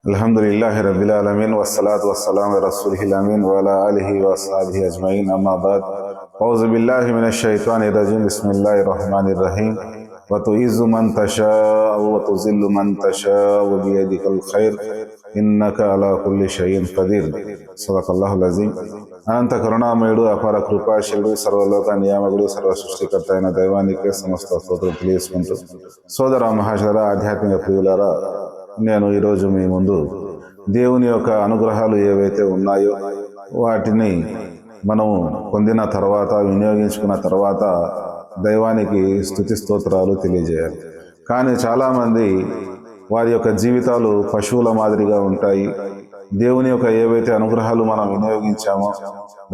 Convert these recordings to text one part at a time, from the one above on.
अल्हम्दुलिल्लाहि रब्बिल आलमीन वस्सलातु वस्सलामु अला रसूलिहिल अमीन व अला आलिहि व अस्हाबिहि अजमईन अम्मा बाद औज़ु बिल्लाहि मिनश शैतानिर रजीम बिस्मिल्लाहिर रहमानिर रहीम व तुइज़्ज़ु मन तशाअ व तुज़िल्लु मन तशाअ बियदिकल खैर इन्नका अला कुल्ली शैइन कदीर सदक़ल्लाहुल अज़ीम। అనంత కరుణామయుడు అపార కృపాశీలుడు సర్వలోక నియామకుడు సర్వ సృష్టికర్త అయిన దైవానికే సమస్త స్తోత్రం తెలియజేసుకుంటూ సోదర మహాశయులారా, ఆధ్యాత్మిక ప్రియులారా, నేను ఈరోజు మీ ముందు దేవుని యొక్క అనుగ్రహాలు ఏవైతే ఉన్నాయో వాటిని మనము పొందిన తర్వాత, వినియోగించుకున్న తర్వాత దైవానికి స్తుతి స్తోత్రాలు తెలియజేయాలి. కానీ చాలామంది వారి యొక్క జీవితాలు పశువుల మాదిరిగా ఉంటాయి. దేవుని యొక్క ఏవైతే అనుగ్రహాలు మనం వినియోగించామో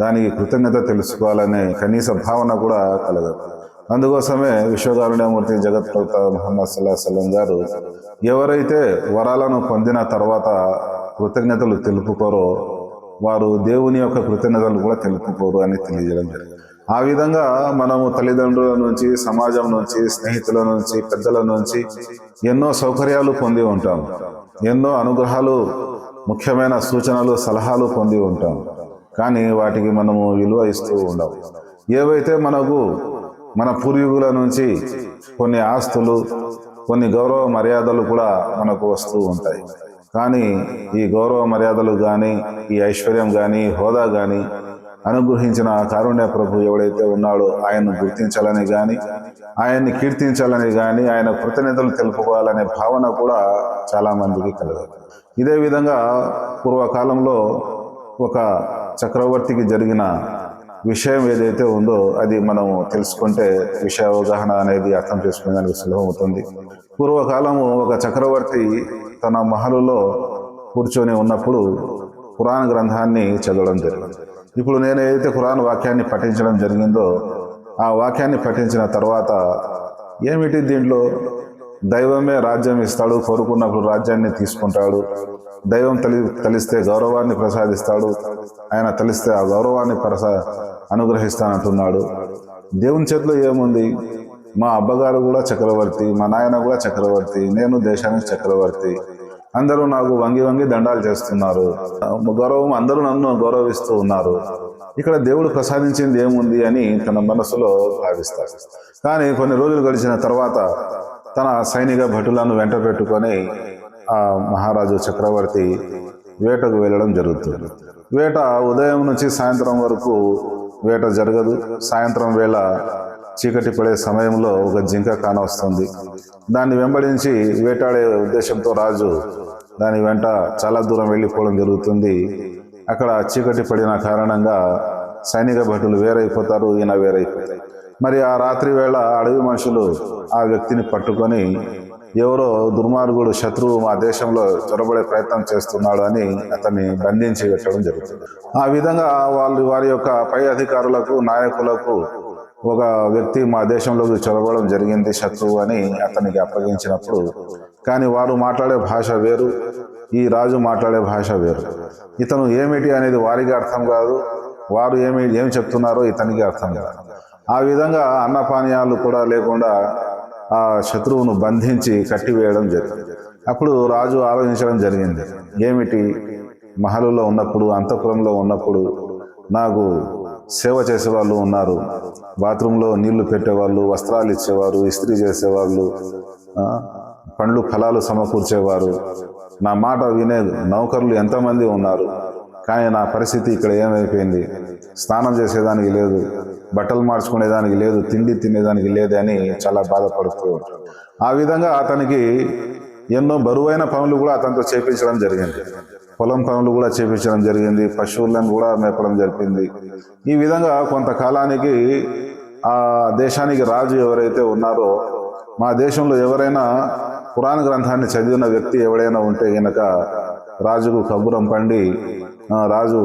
దానికి కృతజ్ఞత తెలుసుకోవాలనే కనీస భావన కూడా కలగదు. అందుకోసమే విశ్వకారుణ్యమూర్తి జగత్ ప్రవక్త ముహమ్మద్ సల్లల్లాహు అలైహి వసల్లం గారు ఎవరైతే వరాలను పొందిన తర్వాత కృతజ్ఞతలు తెలుపుకోరో వారు దేవుని యొక్క కృతజ్ఞతలు కూడా తెలుపుకోరు అని తెలియజేయడం జరిగింది. ఆ విధంగా మనము తల్లిదండ్రుల నుంచి, సమాజం నుంచి, స్నేహితుల నుంచి, పెద్దల నుంచి ఎన్నో సౌకర్యాలు పొంది ఉంటాం, ఎన్నో అనుగ్రహాలు, ముఖ్యమైన సూచనలు, సలహాలు పొంది ఉంటాం. కానీ వాటికి మనము విలువ ఇస్తూ ఉండవు. ఏవైతే మనకు మన పూర్వీకుల నుంచి కొన్ని ఆస్తులు, కొన్ని గౌరవ మర్యాదలు కూడా మనకు వస్తూ ఉంటాయి. కానీ ఈ గౌరవ మర్యాదలు కానీ, ఈ ఐశ్వర్యం కానీ, హోదా కానీ అనుగ్రహించిన కారుణ్య ప్రభు ఎవడైతే ఉన్నాడో ఆయన్ను గుర్తించాలని కానీ, ఆయన్ని కీర్తించాలని కానీ, ఆయన కృతజ్ఞతలు తెలుపుకోవాలనే భావన కూడా చాలా మందికి కలగదు. ఇదే విధంగా పూర్వకాలంలో ఒక చక్రవర్తికి జరిగిన విషయం ఏదైతే ఉందో అది మనము తెలుసుకుంటే విషయ అవగాహన అనేది అర్థం చేసుకునేదానికి సులభమవుతుంది. పూర్వకాలము ఒక చక్రవర్తి తన మహలులో కూర్చొని ఉన్నప్పుడు ఖురాన్ గ్రంథాన్ని చదవడం జరిగింది. ఇప్పుడు నేను ఏదైతే ఖురాన్ వాక్యాన్ని పఠించడం జరిగిందో ఆ వాక్యాన్ని పఠించిన తర్వాత ఏమిటి దీంట్లో దైవమే రాజ్యం ఇస్తాడు, కోరుకున్నప్పుడు రాజ్యాన్ని తీసుకుంటాడు, దైవం తలిస్తే గౌరవాన్ని ప్రసాదిస్తాడు, ఆయన తలిస్తే ఆ గౌరవాన్ని అనుగ్రహిస్తానంటున్నాడు. దేవుని చేతిలో ఏముంది? మా అబ్బగారు కూడా చక్రవర్తి, మా నాయన కూడా చక్రవర్తి, నేను దేశానికి చక్రవర్తి, అందరూ నాకు వంగి వంగి దండాలు చేస్తున్నారు, గౌరవం అందరూ నన్ను గౌరవిస్తూ ఉన్నారు, ఇక్కడ దేవుడు ప్రసాదించింది ఏముంది అని తన మనసులో భావిస్తాడు. కానీ కొన్ని రోజులు గడిచిన తర్వాత తన సైనిక భటులను వెంట పెట్టుకొని ఆ మహారాజు చక్రవర్తి వేటకు వెళ్ళడం జరుగుతుంది. వేట ఉదయం నుంచి సాయంత్రం వరకు వేట జరగదు. సాయంత్రం వేళ చీకటి పడే సమయంలో ఒక జింక కానొస్తుంది. దాన్ని వెంబడించి వేటాడే ఉద్దేశంతో రాజు దాని వెంట చాలా దూరం వెళ్ళిపోవడం జరుగుతుంది. అక్కడ చీకటి పడిన కారణంగా సైనిక భటులు వేరైపోతారు, ఈయన వేరైపోతారు. మరి ఆ రాత్రి వేళ అడవి మనుషులు ఆ వ్యక్తిని పట్టుకొని ఎవరో దుర్మార్గుడు, శత్రువు మా దేశంలో చొరబడే ప్రయత్నం చేస్తున్నాడు అని అతన్ని బంధించి పెట్టడం జరుగుతుంది. ఆ విధంగా వారి యొక్క పై అధికారులకు, నాయకులకు ఒక వ్యక్తి మా దేశంలోకి చొరబడడం జరిగింది శత్రువు అని అతనికి అప్పగించినప్పుడు, కానీ వారు మాట్లాడే భాష వేరు, ఈ రాజు మాట్లాడే భాష వేరు. ఇతను ఏమిటి అనేది వారికి అర్థం కాదు, వారు ఏమి చెప్తున్నారో ఇతనికి అర్థం కాదు. ఆ విధంగా అన్నపానీయాలు కూడా లేకుండా ఆ శత్రువును బంధించి కట్టివేయడం జరిగింది. అప్పుడు రాజు ఆలోచించడం జరిగింది, ఏమిటి, మహలులో ఉన్నప్పుడు, అంతఃపురంలో ఉన్నప్పుడు నాకు సేవ చేసేవాళ్ళు ఉన్నారు, బాత్రూంలో నీళ్లు పెట్టేవాళ్ళు, వస్త్రాలు ఇచ్చేవారు, ఇస్త్రీ చేసేవాళ్ళు, పండ్లు ఫలాలు సమకూర్చేవారు, నా మాట వినే నౌకర్లు ఎంతమంది ఉన్నారు. కానీ నా పరిస్థితి ఇక్కడ ఏమైపోయింది, స్నానం చేసేదానికి లేదు, బట్టలు మార్చుకునేదానికి లేదు, తిండి తినేదానికి లేదు అని చాలా బాధపడుతూ ఉంటాడు. ఆ విధంగా అతనికి ఎన్నో బరువైన పనులు కూడా అతనితో చేపించడం జరిగింది. పొలం పనులు కూడా చేపించడం జరిగింది, పశువులను కూడా మేపడం జరిగింది. ఈ విధంగా కొంతకాలానికి ఆ దేశానికి రాజు ఎవరైతే ఉన్నారో, మా దేశంలో ఎవరైనా ఖురాన్ గ్రంథాన్ని చదివిన వ్యక్తి ఎవడైనా ఉంటే గనక రాజుకు కబురం పండి రాజు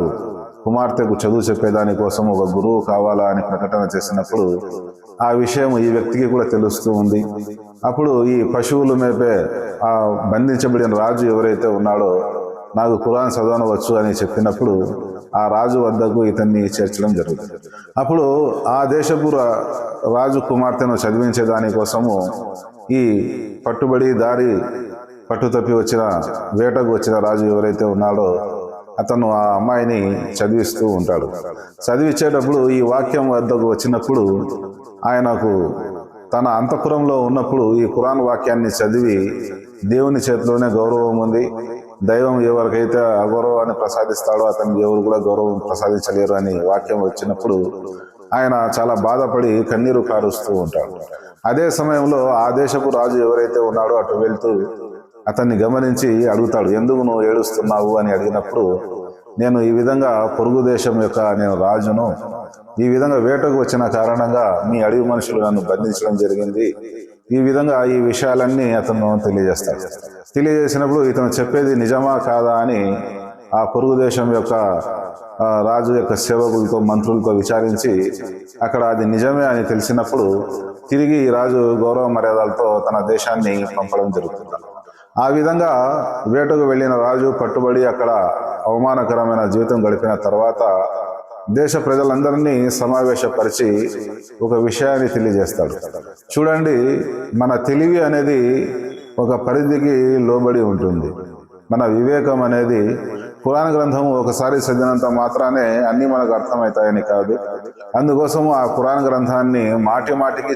కుమార్తెకు చదువు చెప్పేదాని కోసం ఒక గురువు కావాలా అని ప్రకటన చేసినప్పుడు ఆ విషయం ఈ వ్యక్తికి కూడా తెలుస్తూ ఉంది. అప్పుడు ఈ పశువులు మేపే ఆ బంధించబడిన రాజు ఎవరైతే ఉన్నాడో నాకు ఖురాన్ చదవనవచ్చు అని చెప్పినప్పుడు ఆ రాజు వద్దకు ఇతన్ని చేర్చడం జరుగుతుంది. అప్పుడు ఆ దేశపు రాజు కుమార్తెను చదివించే దానికోసము ఈ పట్టుబడి దారి పట్టుతప్పి వచ్చిన వేటకు వచ్చిన రాజు ఎవరైతే ఉన్నాడో అతను ఆ అమ్మాయిని చదివిస్తూ ఉంటాడు. చదివించేటప్పుడు ఈ వాక్యం వద్దకు వచ్చినప్పుడు ఆయనకు తన అంతఃపురంలో ఉన్నప్పుడు ఈ ఖురాన్ వాక్యాన్ని చదివి దేవుని చేతిలోనే గౌరవం ఉంది, దైవం ఎవరికైతే అగౌరవాన్ని ప్రసాదిస్తాడో అతనికి ఎవరు కూడా గౌరవం ప్రసాదించలేరు అని వాక్యం వచ్చినప్పుడు ఆయన చాలా బాధపడి కన్నీరు కారుస్తూ ఉంటాడు. అదే సమయంలో ఆ దేశపు రాజు ఎవరైతే ఉన్నాడో అటు వెళ్తూ అతన్ని గమనించి అడుగుతాడు, ఎందుకు నువ్వు ఏడుస్తున్నావు అని అడిగినప్పుడు, నేను ఈ విధంగా పొరుగు దేశం యొక్క నేను రాజును, ఈ విధంగా వేటకు వచ్చిన కారణంగా మీ అడవి మనుషులు నన్ను బంధించడం జరిగింది, ఈ విధంగా ఈ విషయాలన్నీ అతను తెలియజేస్తాడు. తెలియజేసినప్పుడు ఇతను చెప్పేది నిజమా కాదా అని ఆ పొరుగు దేశం యొక్క రాజు యొక్క సేవకులతో మంత్రులతో విచారించి అక్కడ అది నిజమే అని తెలిసినప్పుడు తిరిగి రాజు గౌరవ మర్యాదలతో తన దేశాన్ని పంపడం జరుగుతుంది. ఆ విధంగా వేటకు వెళ్ళిన రాజు పట్టుబడి అక్కడ అవమానకరమైన జీవితం గడిపిన తర్వాత దేశ ప్రజలందరినీ సమావేశపరిచి ఒక విషయాన్ని తెలియజేస్తాడు. చూడండి, మన తెలివి అనేది ఒక పరిధికి లోబడి ఉంటుంది. మన వివేకం అనేది ఖురాన్ గ్రంథం ఒకసారి చదివినంత మాత్రానే అన్ని మనకు అర్థమవుతాయని కాదు. అందుకోసము ఆ ఖురాన్ గ్రంథాన్ని మాటి మాటికి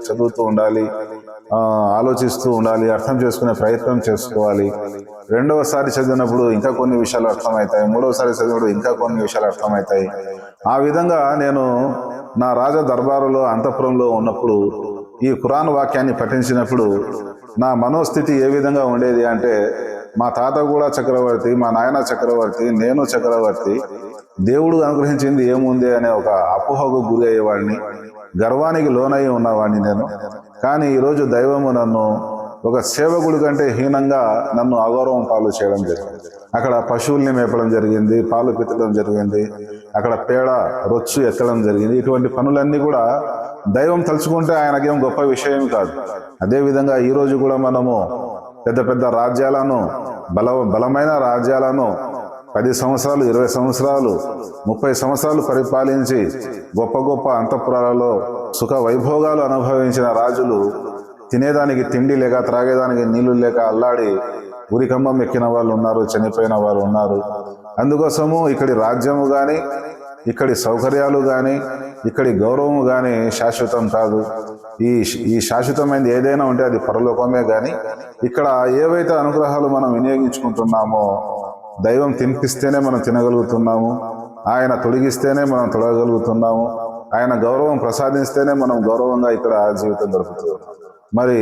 చదువుతూ ఉండాలి, ఆలోచిస్తూ ఉండాలి, అర్థం చేసుకునే ప్రయత్నం చేసుకోవాలి. రెండవసారి చదివినప్పుడు ఇంకా కొన్ని విషయాలు అర్థమవుతాయి, మూడవసారి చదివినప్పుడు ఇంకా కొన్ని విషయాలు అర్థమవుతాయి. ఆ విధంగా నేను నా రాజ దర్బారులో అంతఃపురంలో ఉన్నప్పుడు ఈ ఖురాన్ వాక్యాన్ని పఠించినప్పుడు నా మనోస్థితి ఏ విధంగా ఉండేది అంటే, మా తాత కూడా చక్రవర్తి, మా నాయన చక్రవర్తి, నేను చక్రవర్తి, దేవుడు అనుగ్రహించింది ఏముంది అనే ఒక అపోహకు గురి అయ్యేవాడిని, గర్వానికి లోనై ఉన్నవాడిని నేను. కానీ ఈరోజు దైవము నన్ను ఒక సేవకుడి కంటే హీనంగా నన్ను అగౌరవం పాలు చేయడం జరిగింది. అక్కడ పశువుల్ని మేపడం జరిగింది, పాలు పిత్తడం జరిగింది, అక్కడ పేడ రొచ్చు ఎత్తడం జరిగింది. ఇటువంటి పనులన్నీ కూడా దైవం తలుచుకుంటే ఆయనకేం గొప్ప విషయం కాదు. అదేవిధంగా ఈరోజు కూడా మనము పెద్ద పెద్ద రాజ్యాలను, బలమైన రాజ్యాలను 10 సంవత్సరాలు, 20 సంవత్సరాలు, 30 సంవత్సరాలు పరిపాలించి గొప్ప గొప్ప అంతఃపురాలలో సుఖ వైభోగాలు అనుభవించిన రాజులు తినేదానికి తిండి లేక, త్రాగేదానికి నీళ్లు లేక అల్లాడి ఉరికంబం ఎక్కిన వాళ్ళు ఉన్నారు, చనిపోయిన వారు ఉన్నారు. అందుకోసము ఇక్కడి రాజ్యము కానీ, ఇక్కడి సౌకర్యాలు కానీ, ఇక్కడి గౌరవము కానీ శాశ్వతం కాదు. ఈ శాశ్వతమైనది ఏదైనా ఉంటే అది పరలోకమే. కానీ ఇక్కడ ఏవైతే అనుగ్రహాలు మనం వినియోగించుకుంటున్నామో, దైవం తినిపిస్తేనే మనం తినగలుగుతున్నాము, ఆయన తొలగిస్తేనే మనం తొలగగలుగుతున్నాము, ఆయన గౌరవం ప్రసాదిస్తేనే మనం గౌరవంగా ఇక్కడ జీవితం గడుపుతున్నాం. మరి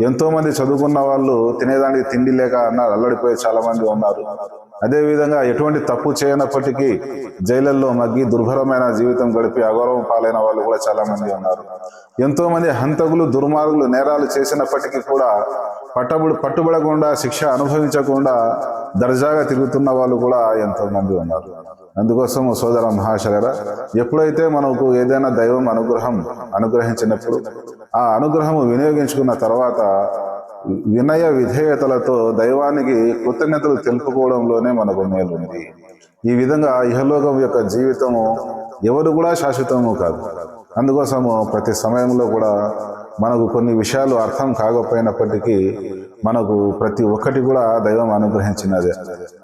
ఎంతో మంది చదువుకున్న వాళ్ళు తినేదానికి తిండి లేక అల్లడిపోయి చాలా మంది ఉన్నారు. అదేవిధంగా ఎటువంటి తప్పు చేయనప్పటికీ జైళ్ళల్లో మగ్గి దుర్భరమైన జీవితం గడిపి అగౌరవం పాలైన వాళ్ళు కూడా చాలా మంది ఉన్నారు. ఎంతో మంది హంతకులు, దుర్మార్గులు నేరాలు చేసినప్పటికీ కూడా పట్టుబడకుండా, శిక్ష అనుభవించకుండా దర్జాగా తిరుగుతున్న వాళ్ళు కూడా ఎంతో మంది ఉన్నారు. అందుకోసం సోదర మహాశయరా, ఎప్పుడైతే మనకు ఏదైనా దైవం అనుగ్రహించినప్పుడు ఆ అనుగ్రహము వినియోగించుకున్న తర్వాత వినయ విధేయతలతో దైవానికి కృతజ్ఞతలు తెలుపుకోవడంలోనే మనకు మేలు ఉంది. ఈ విధంగా ఇహలోకం యొక్క జీవితము ఎవరు కూడా శాశ్వతము కాదు. అందుకోసము ప్రతి సమయంలో కూడా మనకు కొన్ని విషయాలు అర్థం కాకపోయినప్పటికీ మనకు ప్రతి ఒక్కటి కూడా దైవం అనుగ్రహించినదే.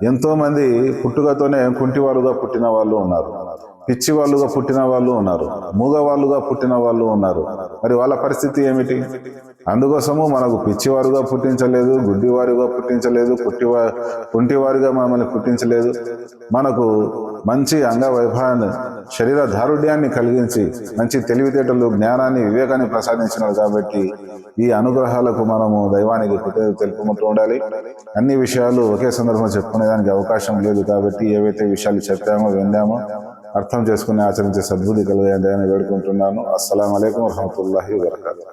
ఎంతో మంది పుట్టుకతోనే కుంటివారుగా పుట్టిన వాళ్ళు ఉన్నారు, పిచ్చి వాళ్ళుగా పుట్టిన వాళ్ళు ఉన్నారు, మూగవాళ్ళుగా పుట్టిన వాళ్ళు ఉన్నారు. మరి వాళ్ళ పరిస్థితి ఏమిటి? అందుకోసము మనకు పిచ్చివారుగా పుట్టించలేదు, గుడ్డివారుగా పుట్టించలేదు, కుంటివారుగా మనల్ని పుట్టించలేదు. మనకు మంచి అంగవైభవాన్ని, శరీర దారుఢ్యాన్ని కలిగించి మంచి తెలివితేటలు, జ్ఞానాన్ని, వివేకాన్ని ప్రసాదించినాడు. కాబట్టి ఈ అనుగ్రహాలకు మనము దైవానికి తెలుపుకుంటూ ఉండాలి. అన్ని విషయాలు ఒకే సందర్భంలో చెప్పుకునేదానికి అవకాశం లేదు. కాబట్టి ఏవైతే విషయాలు చెప్పామో, విన్నామో అర్థం చేసుకుని ఆచరించే సద్బుద్ధి కలిగేదని వేడుకుంటున్నాను. అస్సలాము అలైకుం వరహమతుల్లాహి వబరకాతుహు.